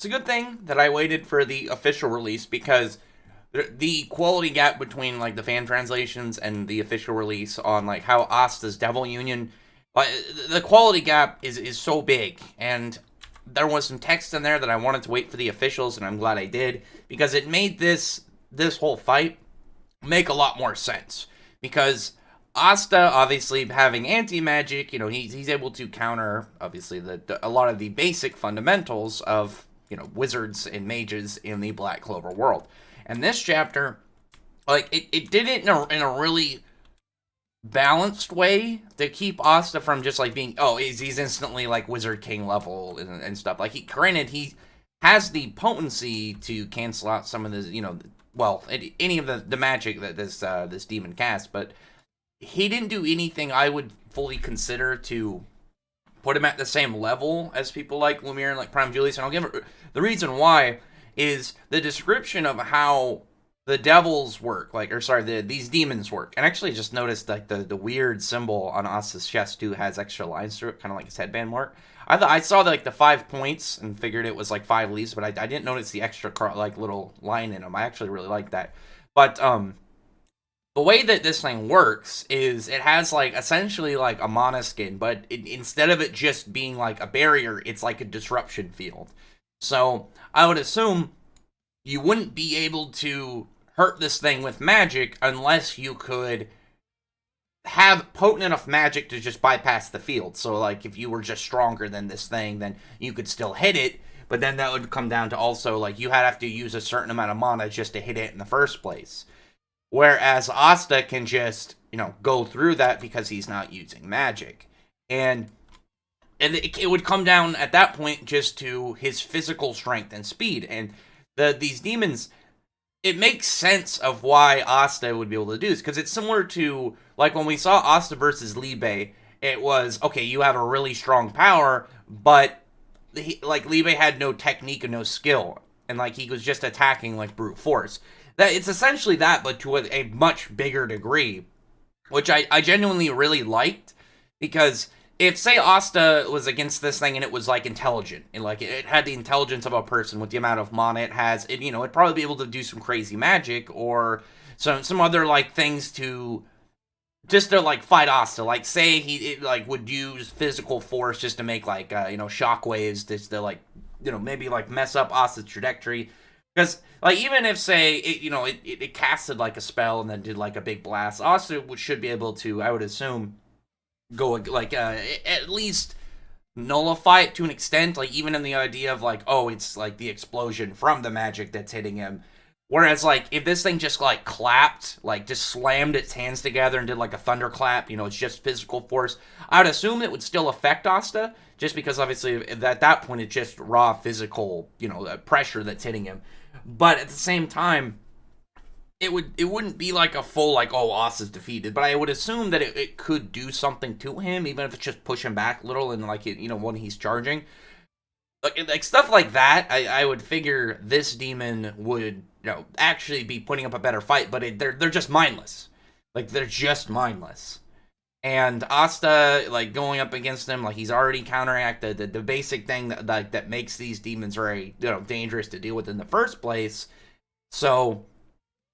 It's a good thing that I waited for the official release because the quality gap between like the fan translations and the official release on like how Asta's Devil Union, uh, the quality gap is so big, and there was some text in there that I wanted to wait for the officials, and I'm glad I did because it made this whole fight make a lot more sense because Asta, obviously having anti-magic, he's able to counter, obviously, a lot of the basic fundamentals of, wizards and mages in the Black Clover world. And this chapter, like, it did it in a really balanced way to keep Asta from just, like, being, he's instantly, like, Wizard King level and stuff. Like, granted, he has the potency to cancel out some of the, any of the magic that this demon casts, but he didn't do anything I would fully consider to put him at the same level as people like Lumiere and like Prime Julius. And I'll give it the reason why is the description of how the devils work, these demons work. And actually just noticed like the weird symbol on Asta's chest too has extra lines through it, kind of like his headband mark. I saw like the 5 points and figured it was like 5 leaves, but I didn't notice the extra like little line in them. I actually really like that. But the way that this thing works is it has like essentially like a mana skin, but instead of it just being like a barrier, it's like a disruption field. So I would assume you wouldn't be able to hurt this thing with magic unless you could have potent enough magic to just bypass the field. So like if you were just stronger than this thing, then you could still hit it, but then that would come down to also like you have to use a certain amount of mana just to hit it in the first place. Whereas Asta can just, go through that because he's not using magic. And it would come down at that point just to his physical strength and speed. And these demons, it makes sense of why Asta would be able to do this. Because it's similar to, like, when we saw Asta versus Libe, it was, okay, you have a really strong power, but, Libe had no technique and no skill. And, he was just attacking, brute force. That it's essentially that, but to a much bigger degree, which I genuinely really liked, because if, say, Asta was against this thing and it was, intelligent, and, it had the intelligence of a person with the amount of mana it has, it'd probably be able to do some crazy magic, or some other, things to, just to, fight Asta. Say he, would use physical force just to make, shockwaves, just to, maybe, mess up Asta's trajectory. Because, even if, say, it casted, a spell and then did, a big blast, Asta should be able to, I would assume, go, at least nullify it to an extent, even in the idea of, it's, the explosion from the magic that's hitting him. Whereas, if this thing just, clapped, just slammed its hands together and did, a thunderclap, it's just physical force, I would assume it would still affect Asta, just because, obviously, at that point, it's just raw physical, pressure that's hitting him. But at the same time, it wouldn't be a full Asta's defeated. But I would assume that it could do something to him, even if it's just push him back a little and when he's charging, stuff like that. I would figure this demon would actually be putting up a better fight. But they're just mindless. They're just mindless. And Asta, going up against him, he's already counteracted the basic thing that makes these demons very, dangerous to deal with in the first place. So,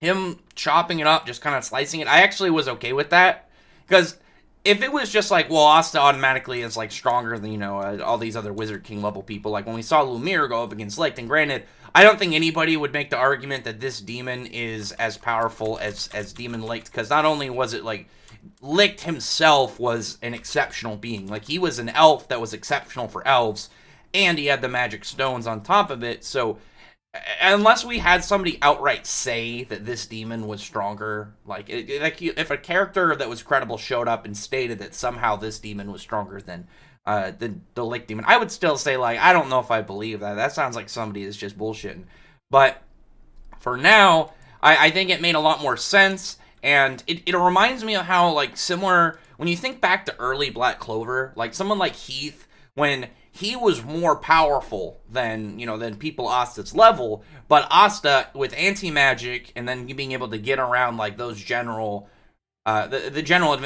him chopping it up, just kind of slicing it, I actually was okay with that. Because if it was just Asta automatically is, stronger than, all these other Wizard King level people, when we saw Lumiere go up against Licht, and granted, I don't think anybody would make the argument that this demon is as powerful as Demon Licht, because not only was it, Licht himself was an exceptional being. He was an elf that was exceptional for elves, and he had the magic stones on top of it, so unless we had somebody outright say that this demon was stronger, if a character that was credible showed up and stated that somehow this demon was stronger than the Licht demon, I would still say, I don't know if I believe that. That sounds like somebody is just bullshitting. But for now, I think it made a lot more sense. And it reminds me of how, similar, when you think back to early Black Clover, someone like Heath, when he was more powerful than people Asta's level, but Asta, with anti-magic, and then being able to get around, those general, the general,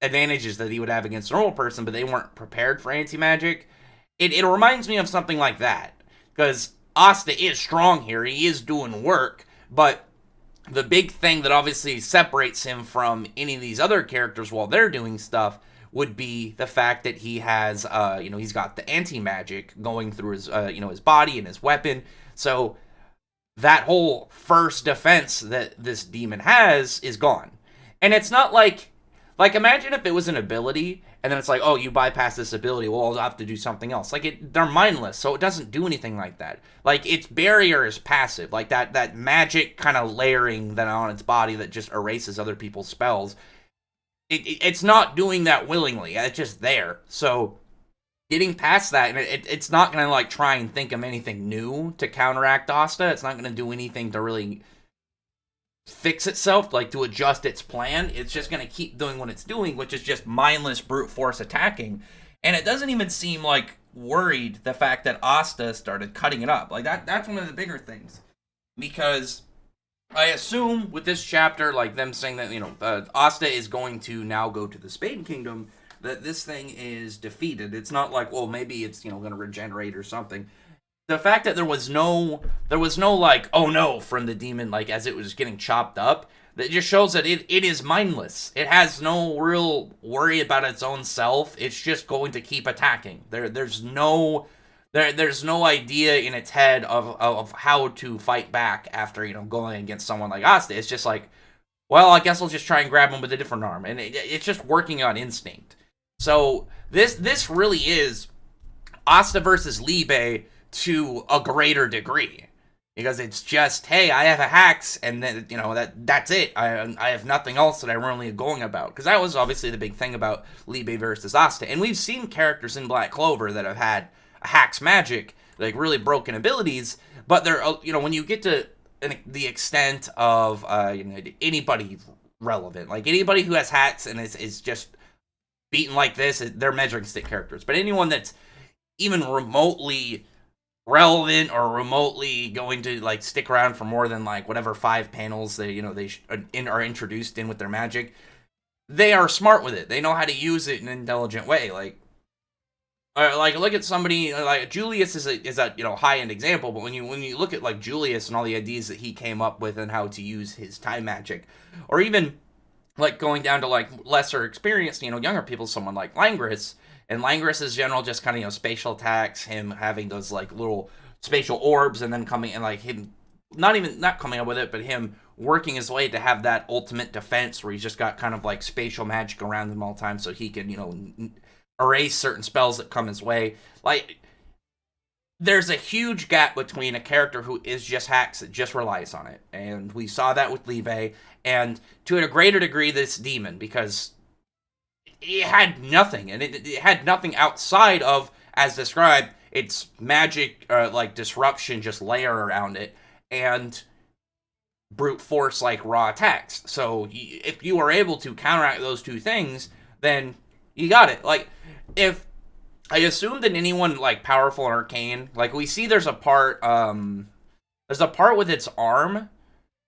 advantages that he would have against a normal person, but they weren't prepared for anti-magic, it reminds me of something like that. because Asta is strong here. He is doing work, but the big thing that obviously separates him from any of these other characters while they're doing stuff would be the fact that he has, he's got the anti-magic going through his, his body and his weapon. So that whole first defense that this demon has is gone. And it's not like imagine if it was an ability and then it's like, oh, you bypass this ability, well, I'll have to do something else. Like, they're mindless, so it doesn't do anything like that. Like, its barrier is passive. Like, that magic kind of layering that on its body that just erases other people's spells. It's not doing that willingly. It's just there. So, getting past that, and it's not going to, like, try and think of anything new to counteract Asta. It's not going to do anything to really fix itself, like to adjust its plan. It's just going to keep doing what it's doing, which is just mindless brute force attacking. And it doesn't even seem like worried the fact that Asta started cutting it up. Like, that's one of the bigger things. Because I assume with this chapter, like them saying that, Asta is going to now go to the Spade Kingdom, that this thing is defeated. It's not like, well, maybe it's, going to regenerate or something. The fact that there was no like, oh no, from the demon, like, as it was getting chopped up, that just shows that it is mindless. It has no real worry about its own self. It's just going to keep attacking. There's no idea in its head of how to fight back after, going against someone like Asta. It's just like, well, I guess I'll just try and grab him with a different arm. And it's just working on instinct. So this really is Asta versus Libe to a greater degree, because it's just, hey, I have a Hax, and then that's it. I have nothing else that I'm really going about, because that was obviously the big thing about Libe versus Asta, and we've seen characters in Black Clover that have had a Hax magic, like really broken abilities, but they're when you get to the extent of anybody relevant, like anybody who has Hax and is just beaten like this, they're measuring stick characters, but anyone that's even remotely relevant or remotely going to like stick around for more than like whatever 5 panels they are introduced in with their magic, they are smart with it. They know how to use it in an intelligent way. Like look at somebody like Julius is a high end example, but when you look at like Julius and all the ideas that he came up with and how to use his time magic, or even like going down to like lesser experienced younger people, someone like Langris. And Langris's general just kind of, spatial attacks, him having those, like, little spatial orbs, and then coming, and, like, him, not coming up with it, but him working his way to have that ultimate defense where he's just got kind of, like, spatial magic around him all the time so he can, erase certain spells that come his way. Like, there's a huge gap between a character who is just Hax that just relies on it. And we saw that with Libe, and to a greater degree, this demon, because it had nothing, and it had nothing outside of, as described, its magic, like, disruption just layer around it, and brute force, like, raw attacks. So, if you are able to counteract those two things, then you got it. Like, if I assume that anyone, like, powerful and arcane, like, we see there's a part with its arm.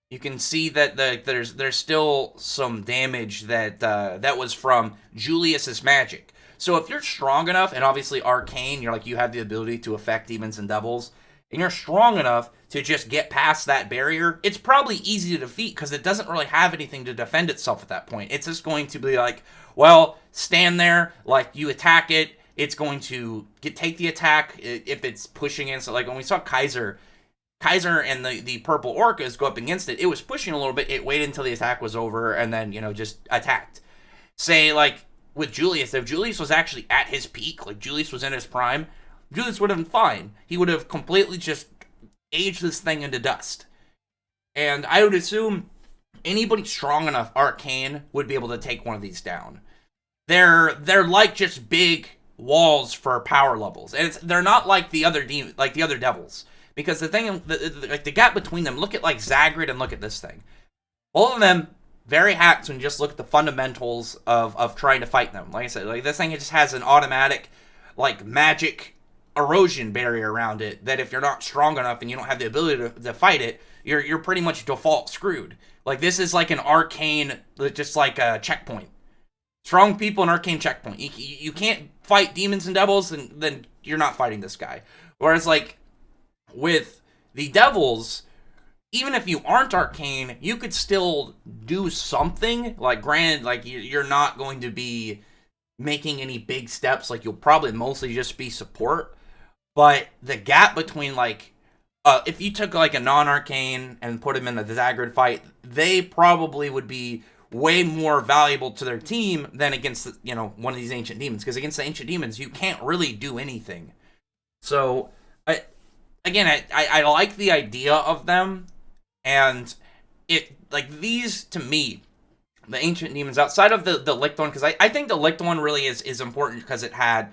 You can see that there's still some damage that was from Julius's magic. So if you're strong enough, and obviously arcane, you have the ability to affect demons and devils, and you're strong enough to just get past that barrier, it's probably easy to defeat because it doesn't really have anything to defend itself at that point. It's just going to be like, well, stand there, like you attack it, it's going to take the attack if it's pushing in. So like when we saw Kaiser and the purple orcas go up against it, it was pushing a little bit, it waited until the attack was over, and then, just attacked. Say, like, with Julius, if Julius was actually at his peak, like Julius was in his prime, Julius would have been fine. He would have completely just aged this thing into dust. And I would assume anybody strong enough arcane would be able to take one of these down. They're like just big walls for power levels. And they're not like the other devils. Because the thing, the gap between them, look at like Zagrid and look at this thing. Both of them, very hacked when you just look at the fundamentals of trying to fight them. Like I said, like this thing just has an automatic, like, magic erosion barrier around it that if you're not strong enough and you don't have the ability to fight it, you're pretty much default screwed. Like, this is like an arcane, just like a checkpoint. Strong people in arcane checkpoint. You can't fight demons and devils, and then you're not fighting this guy. Whereas, like, With the devils, even if you aren't arcane, you could still do something. Like, granted, like, you're not going to be making any big steps. Like, you'll probably mostly just be support. But the gap between, like, if you took, like, a non-arcane and put him in the Zagrid fight, they probably would be way more valuable to their team than against, one of these ancient demons. Because against the ancient demons, you can't really do anything. So, I like the idea of them. And these, to me, the ancient demons, outside of the licked one, because I think the licked one really is important because it had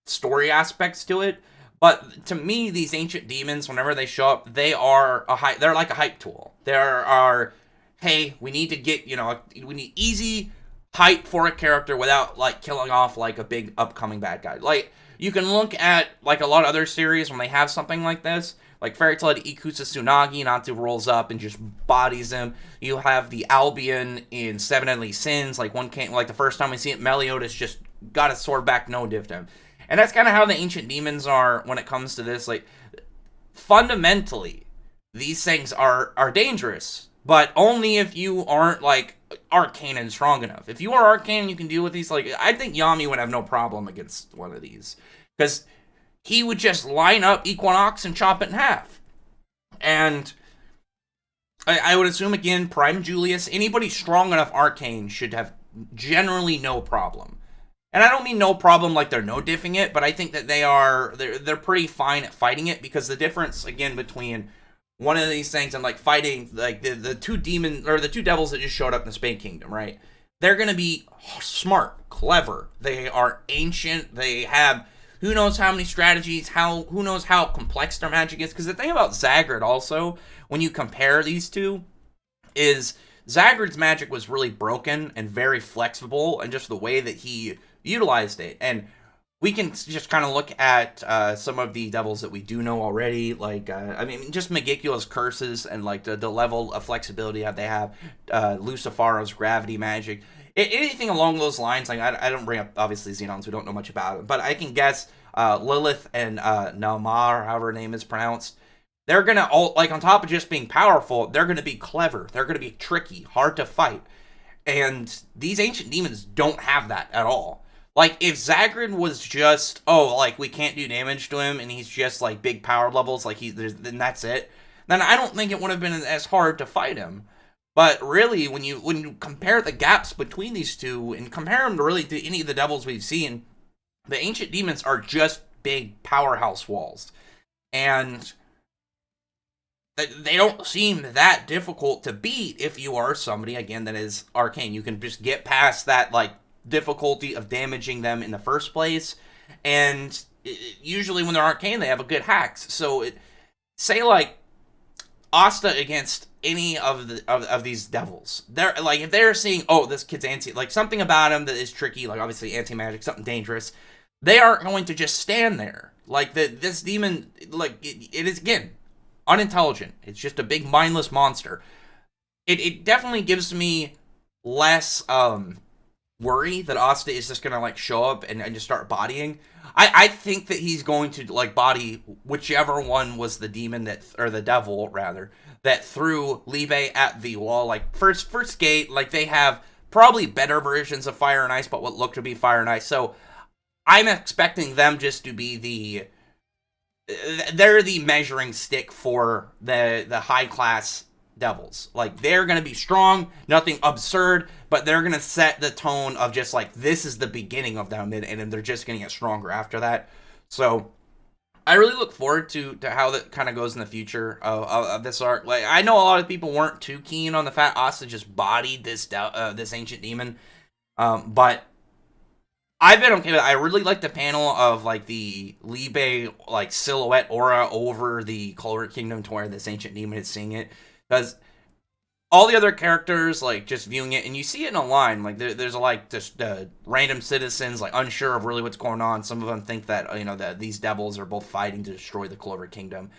story aspects to it. But to me, these ancient demons, whenever they show up, they're like a hype tool. Hey, we need to get, we need easy hype for a character without, like, killing off, like, a big upcoming bad guy. Like, you can look at, like, a lot of other series when they have something like this. Like, Fairy Tail had Ikusa Tsunagi, Natsu rolls up and just bodies him. You have the Albion in Seven Deadly Sins. Like, the first time we see it, Meliodas just got his sword back, no div him. And that's kind of how the ancient demons are when it comes to this. Like, fundamentally, these things are dangerous. But only if you aren't, like, arcane and strong enough. If you are arcane and you can deal with these, like, I think Yami would have no problem against one of these. Because he would just line up Equinox and chop it in half. And I would assume, again, Prime Julius, anybody strong enough arcane should have generally no problem. And I don't mean no problem like they're no-diffing it, but I think that they're pretty fine at fighting it, because the difference, again, between one of these things and, like, fighting, like, the two demons, or the two devils that just showed up in the Spade Kingdom, right? They're gonna be smart, clever. They are ancient. They have who knows how many strategies, who knows how complex their magic is. Because the thing about Zagrid also, when you compare these two, is Zagrid's magic was really broken and very flexible, and just the way that he utilized it. And we can just kind of look at some of the devils that we do know already, like, just Megicula's curses and, like, the level of flexibility that they have, Lucifaro's gravity magic. Anything along those lines. Like, I don't bring up, obviously, Xenons, we don't know much about it, but I can guess Lilith and Naumar, or however her name is pronounced, they're gonna all, like, on top of just being powerful, they're gonna be clever, they're gonna be tricky, hard to fight. And these ancient demons don't have that at all. Like, if Zagrid was just, we can't do damage to him, and he's just, like, big power levels, like, then that's it, then I don't think it would have been as hard to fight him. But really, when you compare the gaps between these two, and compare them to any of the devils we've seen, the ancient demons are just big powerhouse walls. And they don't seem that difficult to beat if you are somebody, again, that is arcane. You can just get past that, like, difficulty of damaging them in the first place. And usually when they're arcane, they have a good hacks. So, say, like, Asta against any of these devils, they're like, if they're seeing, this kid's something about him that is tricky, like, obviously anti-magic, something dangerous, they aren't going to just stand there. Like, this demon, like, it is, again, unintelligent. It's just a big mindless monster. It definitely gives me less worry that Asta is just gonna, like, show up and just start bodying. I think that he's going to, like, body whichever one was the demon or the devil, rather, that threw Libe at the wall. Like, first gate, like, they have probably better versions of Fire and Ice, but what look to be Fire and Ice. So I'm expecting them just to be they're the measuring stick for the high class devils. Like, they're going to be strong, nothing absurd, but they're going to set the tone of just, like, this is the beginning of them, and they're just going to get stronger after that. So I really look forward to how that kind of goes in the future of this arc. Like, I know a lot of people weren't too keen on the fact Asta just bodied this ancient demon, but I've been okay with it. I really like the panel of, like, the Libe, like, silhouette aura over the Clover Kingdom to where this ancient demon is seeing it. Because all the other characters, like, just viewing it, and you see it in a line, like, there's, like, just random citizens, like, unsure of really what's going on. Some of them think that, that these devils are both fighting to destroy the Clover Kingdom.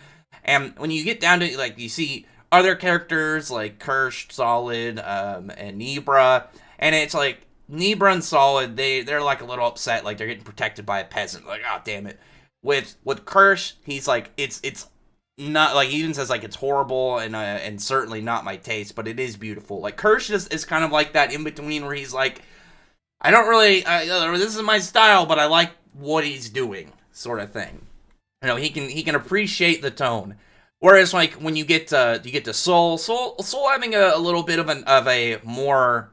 And when you get down to, like, you see other characters, like Kirsch, Solid, and Nibra, and it's, like, Nibra and Solid, they're, like, a little upset, like, they're getting protected by a peasant. Like, oh, damn it. With Kirsch, he's, like, it's not like he even says like it's horrible and certainly not my taste, but it is beautiful. Like Kirsch is kind of like that in between where he's like, I don't really this is my style, but I like what he's doing, sort of thing. You know, he can appreciate the tone. Whereas like when you get to Soul having a little bit of a more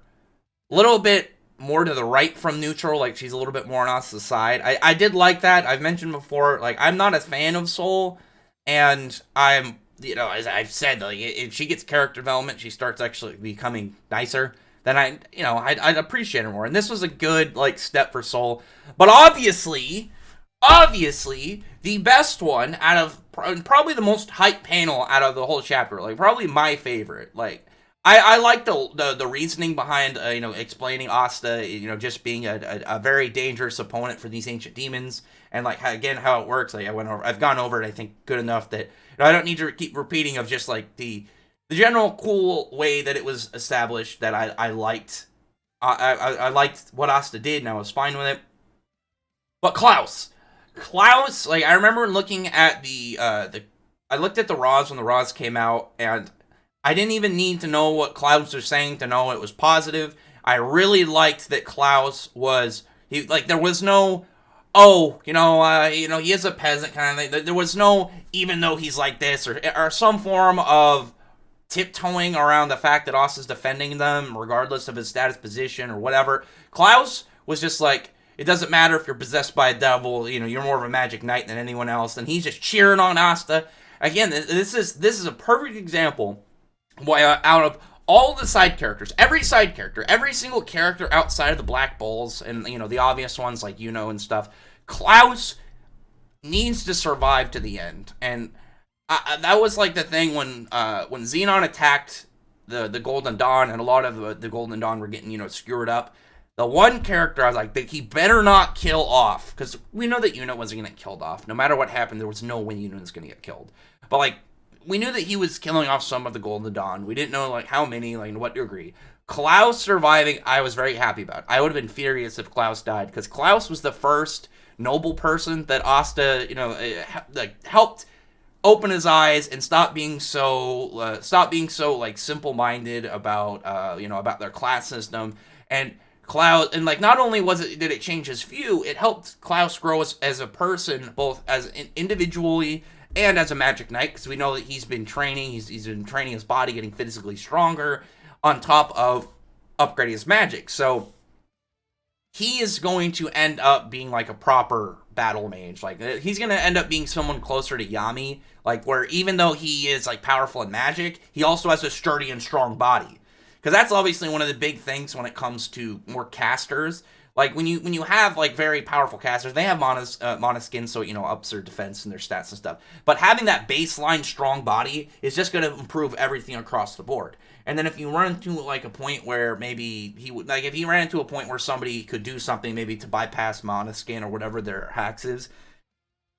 little bit more to the right from neutral, like she's a little bit more on us the side. I did like that. I've mentioned before, like I'm not a fan of Soul, and I'm as I've said, like if she gets character development, she starts actually becoming nicer. Then I'd appreciate her more. And this was a good like step for Soul, but obviously the best one out of probably the most hype panel out of the whole chapter, like probably my favorite. Like I like the reasoning behind explaining Asta just being a very dangerous opponent for these ancient demons, and like how it works. Like I've gone over it, I think, good enough that I don't need to keep repeating of just like the general cool way that it was established that I liked. I liked what Asta did and I was fine with it. But Klaus, like I remember looking at I looked at the Raws when the Raws came out, and I didn't even need to know what Klaus was saying to know it was positive. I really liked that Klaus was there was no he is a peasant kind of thing. There was no even though he's like this or some form of tiptoeing around the fact that Asta's defending them regardless of his status position or whatever. Klaus was just like, it doesn't matter if you're possessed by a devil, you're more of a magic knight than anyone else, and he's just cheering on Asta. Again, this is a perfect example why out of all the side characters, every single character outside of the Black Bulls and the obvious ones like and stuff, Klaus needs to survive to the end. And that was like the thing when Xenon attacked the Golden Dawn, and a lot of the Golden Dawn were getting skewered up. The one character I was like, he better not kill off, because we know that Unit wasn't going to get killed off. No matter what happened, there was no way Unit was going to get killed. But like, we knew that he was killing off some of the Golden Dawn. We didn't know like how many, like in what degree. Klaus surviving, I was very happy about. I would have been furious if Klaus died, because Klaus was the first noble person that Asta, helped open his eyes and stop being so like simple-minded about about their class system. And Klaus, and like not only did it change his view, it helped Klaus grow as a person, both as individually and as a magic knight, because we know that he's been training, he's been training his body, getting physically stronger, on top of upgrading his magic. So he is going to end up being like a proper battle mage. Like he's going to end up being someone closer to Yami, like where even though he is like powerful in magic, he also has a sturdy and strong body. Because that's obviously one of the big things when it comes to more casters. Like when you have like very powerful casters, they have mana skin, so ups their defense and their stats and stuff. But having that baseline strong body is just going to improve everything across the board. And then if you run into like a point where maybe if he ran into a point where somebody could do something maybe to bypass mana skin or whatever their hacks is,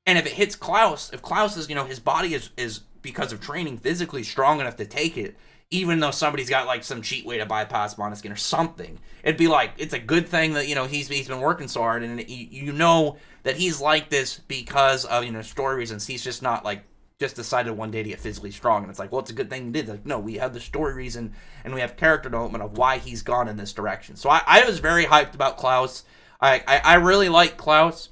and if it hits Klaus, if Klaus is his body is because of training physically strong enough to take it, even though somebody's got like some cheat way to bypass mana skin or something, it'd be like, it's a good thing that he's been working so hard, and that he's like this because of story reasons. He's just not like just decided one day to get physically strong, and it's like, well, it's a good thing he did. Like, no, we have the story reason and we have character development of why he's gone in this direction. So I was very hyped about Klaus. I really like Klaus.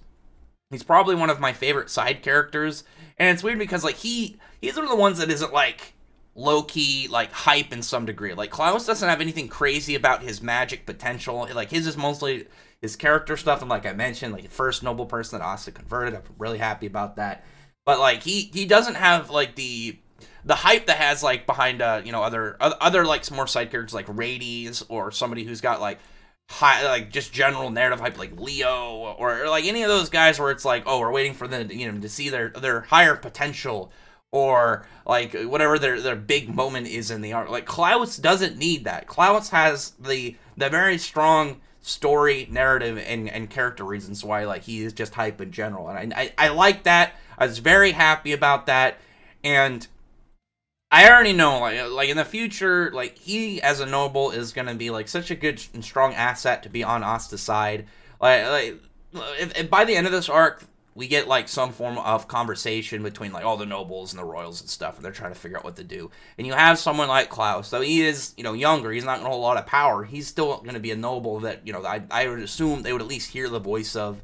He's probably one of my favorite side characters, and it's weird because like he's one of the ones that isn't like low-key like hype in some degree. Like Klaus doesn't have anything crazy about his magic potential. Like his is mostly his character stuff, and like I mentioned, like the first noble person that Asta converted. I'm really happy about that. But like he doesn't have like the hype that has like behind other like some more side characters like Rades, or somebody who's got like high, like just general narrative hype like Leo, or like any of those guys where it's like, oh, we're waiting for them to see their higher potential, or like whatever their big moment is in the art. Like Klaus doesn't need that. Klaus has the very strong story, narrative, and character reasons why like he is just hype in general, and I like that. I was very happy about that, and I already know like in the future, like he as a noble is gonna be like such a good and strong asset to be on Asta's side. Like if by the end of this arc, we get like some form of conversation between like all the nobles and the royals and stuff, and they're trying to figure out what to do. And you have someone like Klaus, so he is, younger. He's not going to hold a lot of power. He's still going to be a noble that, I would assume they would at least hear the voice of.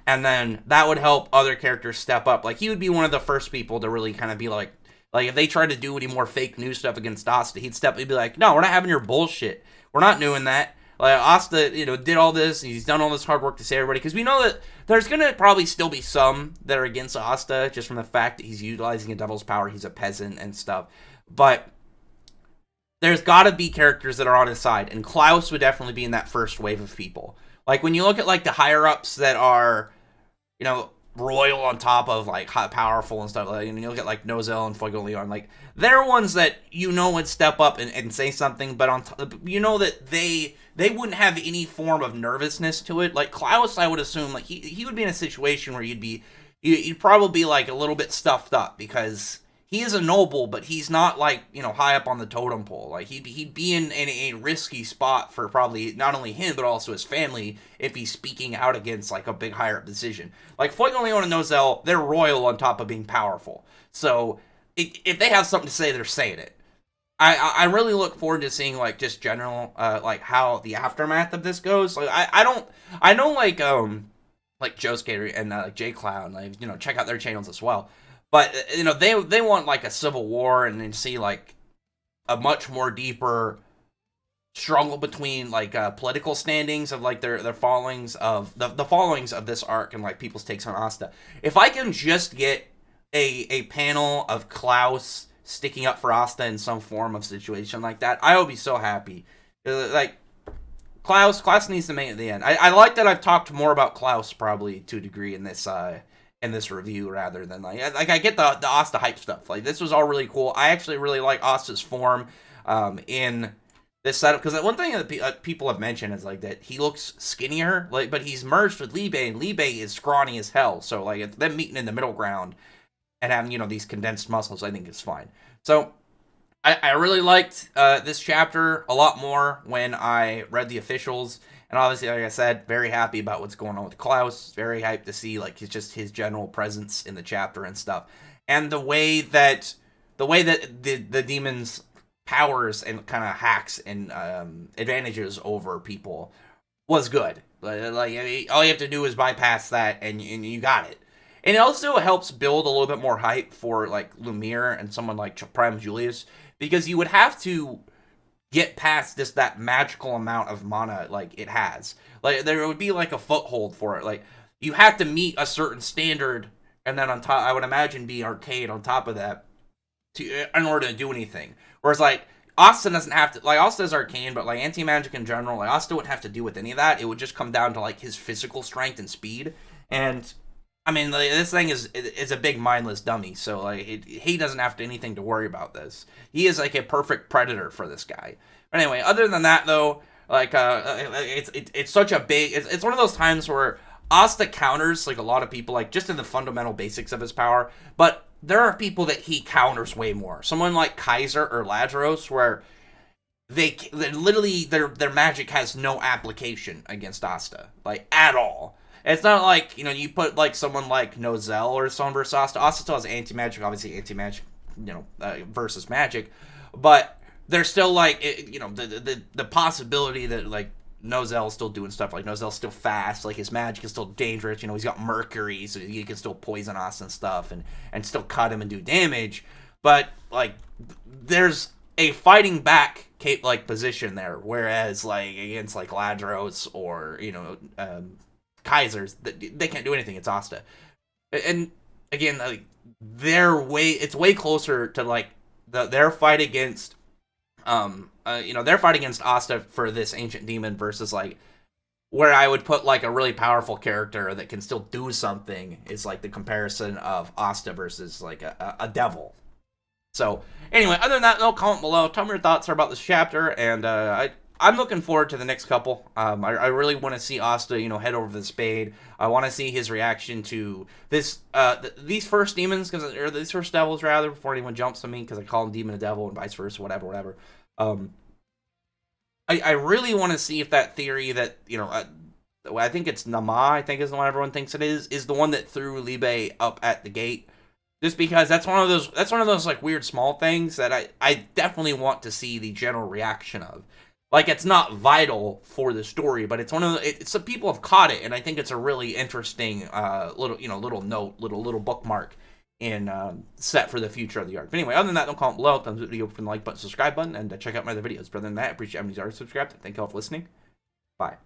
And then that would help other characters step up. Like, he would be one of the first people to really kind of be like if they tried to do any more fake news stuff against Asta, he'd be like, no, we're not having your bullshit. We're not doing that. Like, Asta, did all this, and he's done all this hard work to save everybody, because we know that there's going to probably still be some that are against Asta, just from the fact that he's utilizing a devil's power, he's a peasant and stuff. But there's got to be characters that are on his side, and Klaus would definitely be in that first wave of people. Like, when you look at, like, the higher-ups that are, royal on top of, like, powerful and stuff, like, and you look at, like, Nozel and Fuego Leon, like, they're ones that, would step up and say something, but that they wouldn't have any form of nervousness to it. Like, Klaus, I would assume, like, he would be in a situation where you'd probably be, like, a little bit stuffed up, because he is a noble, but he's not, like, high up on the totem pole. Like, he'd be in a risky spot for probably not only him, but also his family, if he's speaking out against, like, a big higher up decision. Like, Fuego Leon and Nozel, they're royal on top of being powerful. So, if they have something to say, they're saying it. I really look forward to seeing, like, just general, like, how the aftermath of this goes. Like, I know, like Joe Skater and, like, J Clown, like, check out their channels as well. But, they want, like, a civil war, and then see, like, a much more deeper struggle between, like, political standings of, like, their followings of, the followings of this arc, and, like, people's takes on Asta. If I can just get a panel of Klaus sticking up for Asta in some form of situation like that, I would be so happy. Like, Klaus needs to make it at the end. I like that I've talked more about Klaus, probably, to a degree, in this review, rather than, like I get the Asta hype stuff. Like, this was all really cool. I actually really like Asta's form in this setup, because one thing that people have mentioned is, like, that he looks skinnier, like, but he's merged with Liu Bei, and Liu Bei is scrawny as hell. So, like, it's them meeting in the middle ground and having, these condensed muscles, I think is fine. So, I really liked this chapter a lot more when I read the officials. And obviously, like I said, very happy about what's going on with Klaus. Very hyped to see, like, his general presence in the chapter and stuff. And the way that the demon's powers and kind of hacks and advantages over people was good. Like, I mean, all you have to do is bypass that, and you got it. And it also helps build a little bit more hype for, like, Lumiere and someone like Prime Julius, because you would have to get past just that magical amount of mana, like, it has. Like, there would be, like, a foothold for it. Like, you have to meet a certain standard, and then on top, I would imagine, be arcade on top of that in order to do anything. Whereas, like, Asta doesn't have to, like, Asta is arcane, but, like, anti-magic in general, like, Asta wouldn't have to do with any of that. It would just come down to, like, his physical strength and speed. And I mean, like, this thing is a big mindless dummy, so, like, he doesn't have anything to worry about this. He is, like, a perfect predator for this guy. But anyway, other than that, though, like, it's such a big, it's one of those times where Asta counters, like, a lot of people, like, just in the fundamental basics of his power, but there are people that he counters way more. Someone like Kaiser or Ladros, where they literally, their magic has no application against Asta, like, at all. It's not like, you put, like, someone like Nozel or someone versus Asta. Asta still has anti-magic, obviously anti-magic, versus magic. But there's still, like, the possibility that, like, Nozel's still doing stuff. Like, Nozel's still fast. Like, his magic is still dangerous. He's got Mercury, so he can still poison Asta and stuff and still cut him and do damage. But, like, there's a fighting back, like, position there. Whereas, like, against, like, Ladros or, Kaisers, they can't do anything. It's Asta, and again, like, it's way closer to, like, their fight against their fight against Asta for this ancient demon versus, like, where I would put, like, a really powerful character that can still do something is, like, the comparison of Asta versus, like, a devil. So anyway, other than that, though, comment below, tell me your thoughts are about this chapter, and I'm looking forward to the next couple. I really want to see Asta, head over the Spade. I want to see his reaction to this, these first demons, or these first devils, rather, before anyone jumps on me, because I call them demon and devil, and vice versa, whatever. I really want to see if that theory that, I think it's Nama, I think is the one everyone thinks it is the one that threw Libe up at the gate. Just because that's one of those like weird small things that I definitely want to see the general reaction of. Like, it's not vital for the story, but it's one of the, it's some people have caught it, and I think it's a really interesting little note, little bookmark in set for the future of the arc. But anyway, other than that, don't comment below, thumbs up the video, from the like button, subscribe button, and check out my other videos. But other than that, I appreciate everybody's already subscribed. Thank you all for listening. Bye.